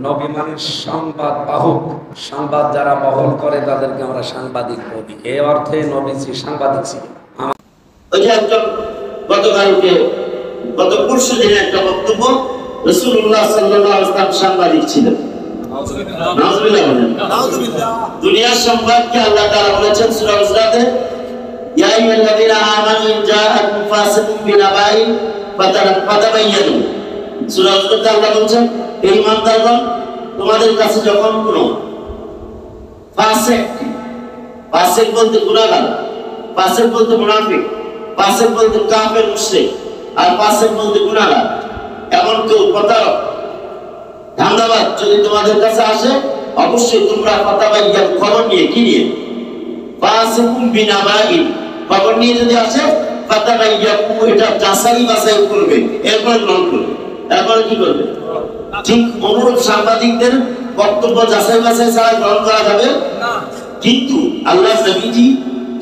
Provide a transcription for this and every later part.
নবী মানে সংবাদ বাহক, সংবাদ যারা বহন করে তাদেরকে আমরা সাংবাদিক বলি। এই অর্থে নবীজি সাংবাদিক ছিলেন। ওই যে একজন গত পরশু দিনে একটা বক্তব্য, রাসূলুল্লাহ সাল্লাল্লাহু আলাইহি ওয়াসাল্লাম সাংবাদিক ছিলেন। নাউযুবিল্লাহ বলেন। দুনিয়ার সংবাদকে আল্লাহ তাআলা বলেছেন সূরা হুজরাতে, ইয়া আইয়ুহাল্লাযীনা আমানু ইন জাআকুম ফাসিকুম বিনাবাইন ফাতাবায়ানু। সূরা হুজরাতে আল্লাহ বলেছেন, হে ঈমানদারগণ, তোমাদের কাছে যখন কোনো ফাসিক বলতে গুনাহগার, ফাসিক বলতে মুনাফিক, ফাসিক বলতে কাফের মুশরিক, আর ফাসিক বলতে গুনাহগার, এমন কেউ প্রতারক ধান্দাবাজ যদি তোমাদের কাছে আসে, অবশ্যই তোমরা ফাতাবায়ান খবর নিয়ে, কি নিয়ে? ফাসিকুম বিনাবাইন, খবর নিয়ে যদি আসে ফাতাবায়ানু, এটা যাচাই বাছাই করবে, এরপর গ্রহণ করবে। এরপর কি করবে? ঠিক অনুরূপ সাংবাদিকদের বক্তব্য যাচাই বাছাই ছাড়া গ্রহণ করা যাবে না। কিন্তু আল্লাহ নবীজি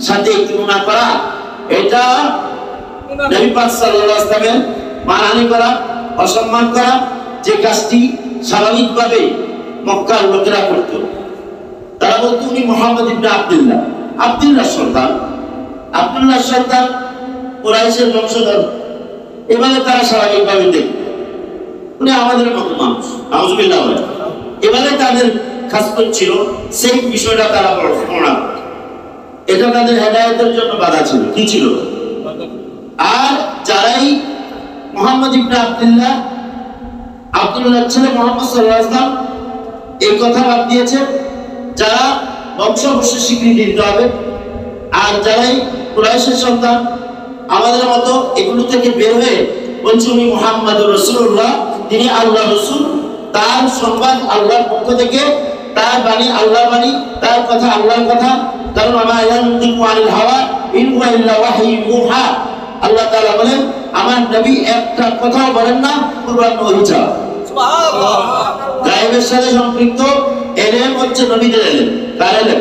সাথে তুলনা করা, এটা নবী পাক সাল্লাল্লাহু আলাইহি ওয়াসাল্লামের মানহানি করা, অসম্মান করা, যে কাজটি স্বাভাবিকভাবে মক্কার লোকেরা করত। তারা বলতো উনি মুহাম্মদ ইবনে আব্দুল্লাহ সন্তান, কুরাইশের বংশধর, এভাবে তারা স্বাভাবিকভাবে দেখত উনি আমাদের মতো মানুষ। নাউযুবিল্লাহ বলেন। এভাবে তাদের খাসলত ছিল, সেই বিষয়টা তারা বর্ণনা করে। এটা তাদের হেদায়েতের জন্য বাধা ছিল। কি ছিল? আর যারাই মুহাম্মদ ইবনে আব্দুল্লাহ ছেলে মুহাম্মদ সাল্লাল্লাহু আলাইহি ওয়াসাল্লাম এই কথা বাদ দিয়েছে, যারা বংশ অবশ্যই স্বীকৃতি দিতে হবে, আর যারাই কুরাইশের সন্তান আমাদের মতো এগুলো থেকে বের হয়ে বলছে উনি মুহাম্মাদুর রাসূলুল্লাহ, তিনি আল্লাহর রাসূল, তার সংবাদ আল্লাহর পক্ষ থেকে, তার বাণী আল্লাহর বাণী, তার কথা আল্লাহর কথা। কারণ আমা ইয়ানতিকু আনিল হাওয়া ইন হুয়া ইল্লা ওয়াহয়ুন ইউহা। আল্লাহ তাআলা বলেন, আমার নবী একটা কথাও বলেন না, কুরআন ওহী ছাড়া। সুবহানাল্লাহ। গায়েবের সাথে সম্পৃক্ত এলেম হচ্ছে নবীদের এলেম। কার এলেম?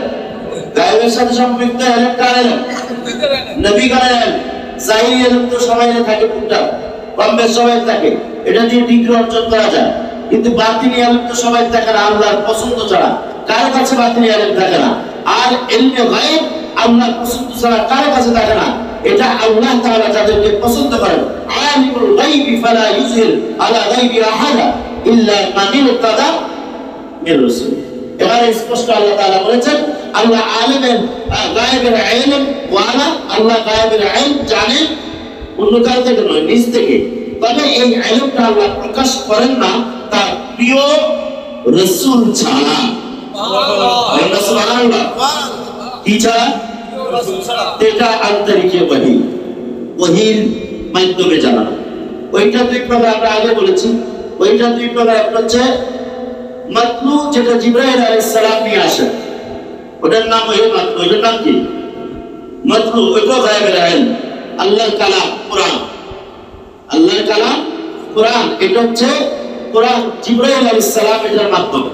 গায়েবের সাথে সম্পৃক্ত এলেম কার এলেম? নবী কার এলেম? জাহিরি এলেম তো সবাই থাকে, টুকটাক কম বেশ সবাই থাকে, এটা দিয়ে ডিগ্রি অর্জন করা যায়। কিন্তু বাতিনি এলেম তো সবাই থাকে না, আল্লাহর পছন্দ ছাড়া কারো কাছে বাতিনি এলেম থাকে না। আর ইলমে গায়ব আল্লাহর পছন্দ ছাড়া কারো কাছে থাকে না। এটা আল্লাহ তাআলা যাদেরকে পছন্দ করেন, আলিমুল গায়বি ফালা ইউযহির আলা গায়বি আহাদা ইল্লা মান ইরতাদা মির রাসূল। এবারে স্পষ্ট আল্লাহ তাআলা বলেছেন, আল্লাহ আলিমের গায়বের ইলম ওয়ালা, আল্লাহ গায়বের ইলম জানেন অন্য কারো থেকে নয়, নিজ থেকে। তবে এই ইলমটা আল্লাহ প্রকাশ করেন না তার প্রিয় রাসূল ছাড়া। সুবহানাল্লাহ। কি ছাড়া? এটা আন্তরিক ওহীর মাধ্যমে জানা। ওইটা দুই প্রকার, আমরা আগে বলেছি। ওইটা দুই প্রকার, একটা হচ্ছে মাতলু, যেটা জিবরাইল আলাইহিস সালাম নিয়ে আসেন, ওটার নাম ওই মাতলু। এটার নাম কি? মাতলু। ওইটা গায়েবের ইলম, আল্লাহর কালাম কোরআন। আল্লাহর কালাম কোরআন, এটা হচ্ছে কোরআন জিবরাইল আলাইহিস সালাম এর মাধ্যমে,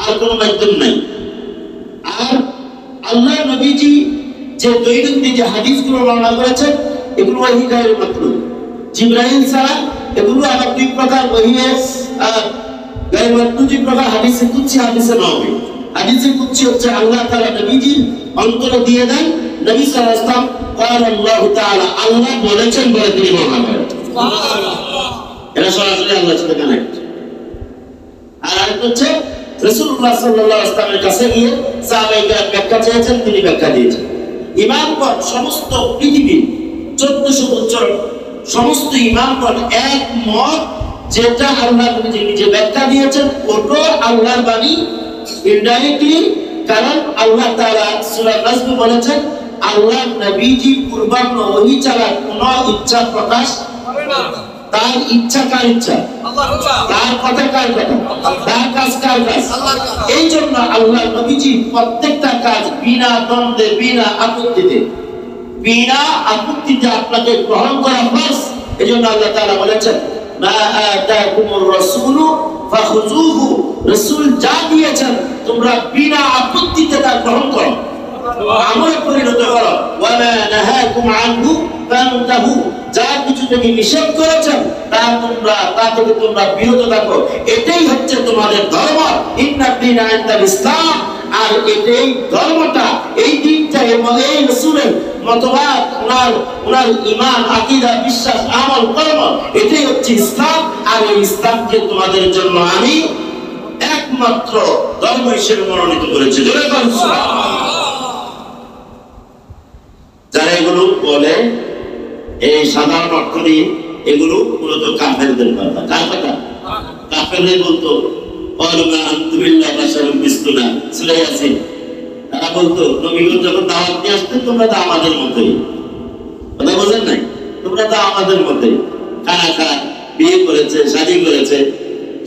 আর কোনো মাধ্যম নাই। আর আল্লাহ নবীজি যে দৈনন্দিন যে হাদিসগুলো বর্ণনা করেছেন, এগুলো ওহী গায়ের মাতলু। জিবরাইল ছাড়া এগুলো আবার দুই প্রকার ওহী গায়ের মাতলু, দুই প্রকার হাদিসে কুদসি, হাদিসে নববী। হাদিসে কুদসি হচ্ছে আল্লাহ তাআলা নবীজির অন্তরে দিয়ে দেন, নবী সাল্লাল্লাহু আলাইহি ওয়াসাল্লাম قال الله تعالى, আল্লাহ বলেছেন বলে তিনি বর্ণনা করেন। সুবহানাল্লাহ। এটা সরাসরি আল্লাহর সাথে কানেক্ট। আর আরেকটা হচ্ছে রাসূলুল্লাহ সাল্লাল্লাহু আলাইহি ওয়াসাল্লামের কাছে গিয়ে সাহাবায়ে ব্যাখ্যা চেয়েছেন, তিনি ব্যাখ্যা দিয়েছেন। ইমামগণ সমস্ত পৃথিবীর 1400 বছর সমস্ত ইমামগণ একমত, যেটা আল্লাহ নিজে ব্যাখ্যা দিয়েছেন ওটা আল্লাহর বাণী ইনডাইরেক্টলি। কারণ আল্লাহ তাআলা সূরা নাজম বলেছেন, আল্লাহ নবীজি কুরবান ওহী ছাড়া কোনো ইচ্ছা প্রকাশ করে না। তার ইচ্ছা কার ইচ্ছা? আল্লাহর ইচ্ছা। তার কথা কার কথা? তার কাজ কার কাজ? আল্লাহর কাজ। এই জন্য আল্লাহ নবীজি প্রত্যেকটা কাজ বিনা দ্বন্দ্বে, বিনা আপত্তিতে আপনাকে গ্রহণ করা ফরজ। এজন্য আল্লাহ তাআলা বলেছেন, মা আতাকুমুর রাসূলু ফাখুযুহু, রাসূল যা দিয়েছেন তোমরা বিনা আপত্তিতে তা গ্রহণ করো। আমলে পরিণত করো। ওয়া মা নাহাকুম আনহু ফান্তাহু, যা কিছু থেকে নিষেধ করেছেন তা থেকে তোমরা বিরত থাকো। এটাই হচ্ছে তোমাদের ধর্ম। ইন্না দীনা ইনদাল ইসলাম। আর এটাই ধর্মটা, এই দিনটা এবং এই রাসূলের মতবাদ, ওনার ঈমান, আকীদা, বিশ্বাস, আমল, কর্ম, এটাই হচ্ছে ইসলাম। আর এই ইসলামকে তোমাদের জন্য আমি একমাত্র ধর্ম হিসেবে মনোনীত করেছি। যারা এগুলো বলে এই সাধারণ অর্থ নিয়ে, এগুলো মূলত কাফেরদের কথা। কার কথা? কাফেরদের বলতো তারা বলতো নবীগঞ্জ যখন দাওয়াত নিয়ে আসতেন, তোমরা তো আমাদের মতোই। কথা বোঝেন নাই? তোমরা তো আমাদের মতোই, খানা খায়, বিয়ে করেছে, শাদী করেছে,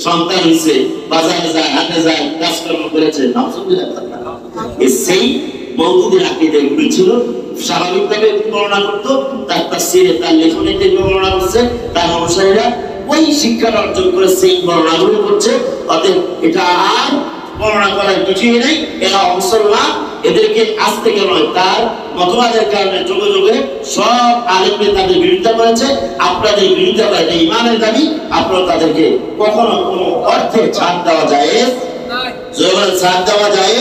সন্তান হয়েছে, বাজারে যায়, হাটে যায়, কাজকর্ম করেছে। সেই মওদুদের আকীদা এগুলো ছিল। স্বাভাবিকভাবে বর্ণনা করতো, তার তাফসীরে, তার লেখনীতে বর্ণনা করছে, তার অনুসারীরা ওই শিক্ষা অর্জন করে সেই বর্ণনাগুলো করছে। অতএব এটা আর বর্ণনা করার কিছুই নেই। এরা মুসলমান, এদেরকে আজ থেকে নয়, তার মতবাদের কারণে যুগে যুগে সব আলেমরা তাদের বিরোধিতা করেছে। আপনাদের বিরোধিতা করা এটা ঈমানের দাবি। আপনারা তাদেরকে কখনো কোনো অর্থে ছাড় দেওয়া যায়, ছাড় দেওয়া যায়